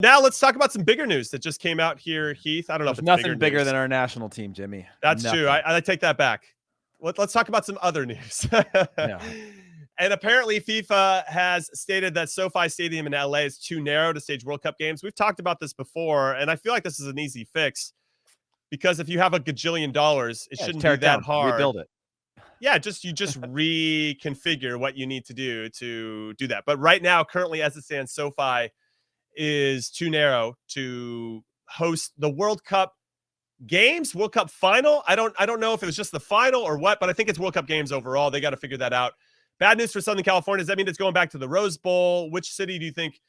Now let's talk about some bigger news that just came out here, Heath. I don't know if it's nothing bigger than our national team, Jimmy. That's true. I take that back. Let's talk about some other news. Yeah. And apparently FIFA has stated that SoFi Stadium in LA is too narrow to stage World Cup games. We've talked about this before, and I feel like this is an easy fix because if you have $1 gajillion, it shouldn't be that hard. Rebuild it. Yeah, you just reconfigure what you need to do that. But right now, currently as it stands, SoFi is too narrow to host the World Cup games, World Cup final. I don't know if it was just the final or what, but I think it's World Cup games overall. They got to figure that out. Bad news for Southern California. Does that mean it's going back to the Rose Bowl? Which city do you think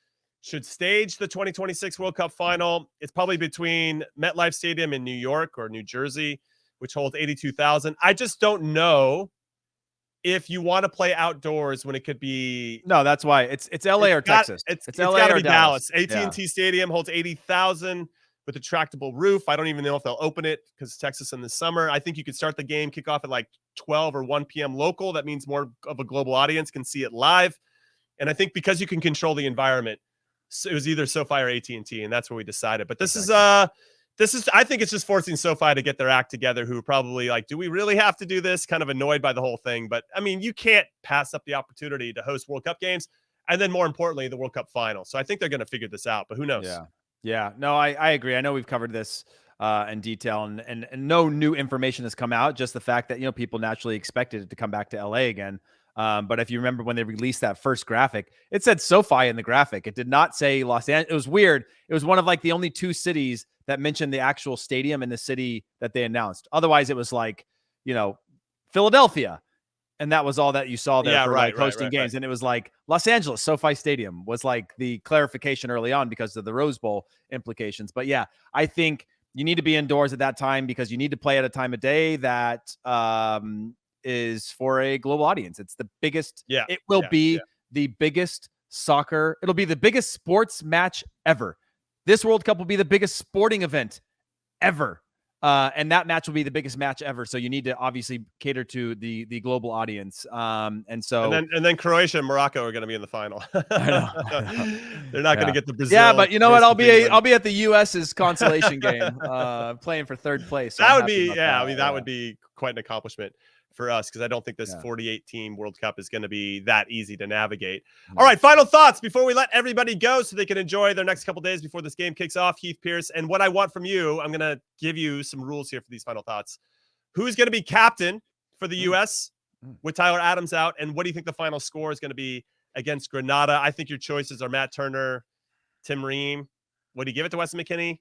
should stage the 2026 World Cup final? It's probably between MetLife Stadium in New York or New Jersey, which holds 82,000. I just don't know if you want to play outdoors when it could be. No, that's why it's LA or Texas. It's LA got to or be Dallas. Dallas. AT&T Stadium holds 80,000 with a retractable roof. I don't even know if they'll open it because Texas in the summer. I think you could start the game, kick off at like 12 or 1 p.m. local. That means more of a global audience can see it live. And I think because you can control the environment, it was either SoFi or AT&T, and that's what we decided. But this is I think it's just forcing SoFi to get their act together, who are probably like, do we really have to do this? Kind of annoyed by the whole thing. But I mean, you can't pass up the opportunity to host World Cup games. And then more importantly, the World Cup final. So I think they're going to figure this out, but who knows? Yeah. No, I agree. I know we've covered this in detail and no new information has come out. Just the fact that, people naturally expected it to come back to LA again. But if you remember when they released that first graphic, it said SoFi in the graphic. It did not say Los Angeles. It was weird. It was one of like the only 2 cities that mentioned the actual stadium in the city that they announced. Otherwise, it was like, Philadelphia. And that was all that you saw there for hosting games. And it was like Los Angeles, SoFi Stadium was like the clarification early on because of the Rose Bowl implications. But yeah, I think you need to be indoors at that time because you need to play at a time of day that is for a global audience. It's the biggest. Yeah, it will be the biggest soccer. It'll be the biggest sports match ever. This World Cup will be the biggest sporting event ever. And that match will be the biggest match ever. So you need to obviously cater to the global audience. And then Croatia and Morocco are going to be in the final. I know. They're not going to get the Brazil. Yeah, but you know what? I'll be at the US's consolation game, playing for 3rd place. So that would be that would be quite an accomplishment for us because I don't think this 48-team World Cup is going to be that easy to navigate. All right, final thoughts before we let everybody go so they can enjoy their next couple days before this game kicks off. Heath Pierce, and what I want from you, I'm going to give you some rules here for these final thoughts. Who's going to be captain for the U.S. with Tyler Adams out, and what do you think the final score is going to be against Grenada? I think your choices are Matt Turner, Tim Ream. Would he give it to Weston McKennie?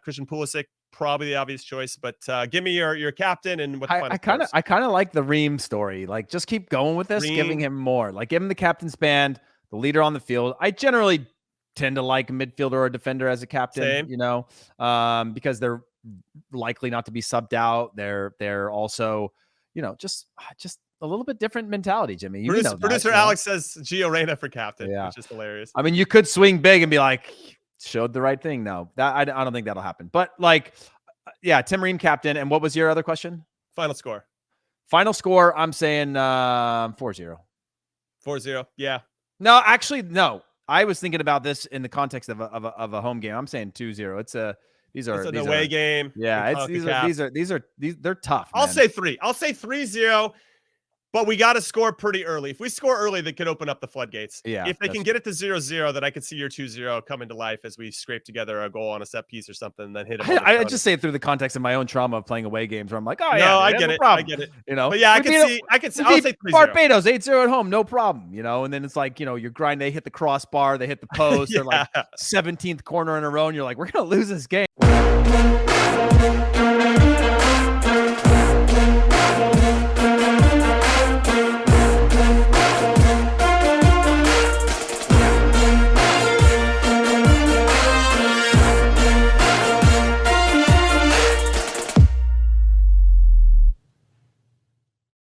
Christian Pulisic, probably the obvious choice, but give me your captain and what the final I kind of like the Ream story. Like, just keep going with this, giving him more. Like, give him the captain's band, the leader on the field. I generally tend to like a midfielder or a defender as a captain. Because they're likely not to be subbed out. They're also, just a little bit different mentality, Jimmy. Producer Alex says Gio Reyna for captain, which is hilarious. I mean, you could swing big and be like, showed the right thing. No, that I don't think that'll happen. But Tim Ream captain. And what was your other question? Final score. I'm saying 4-0. 4-0. Yeah. No, actually, no. I was thinking about this in the context of a home game. I'm saying 2-0. These are an away game. Yeah, they're tough. I'll say 3. I'll say 3-0. But we got to score pretty early. If we score early, they could open up the floodgates. Yeah. If they can get it to 0-0, then I could see your 2-0 come into life as we scrape together a goal on a set piece or something, and then hit it. I just say it through the context of my own trauma of playing away games, where I'm like, I get it. I get it. But yeah, I can see. I'll say 3-0. Barbados 8-0 at home, no problem. And then it's like, you're grinding. They hit the crossbar, they hit the post, they're like 17th corner in a row, and you're like, we're gonna lose this game.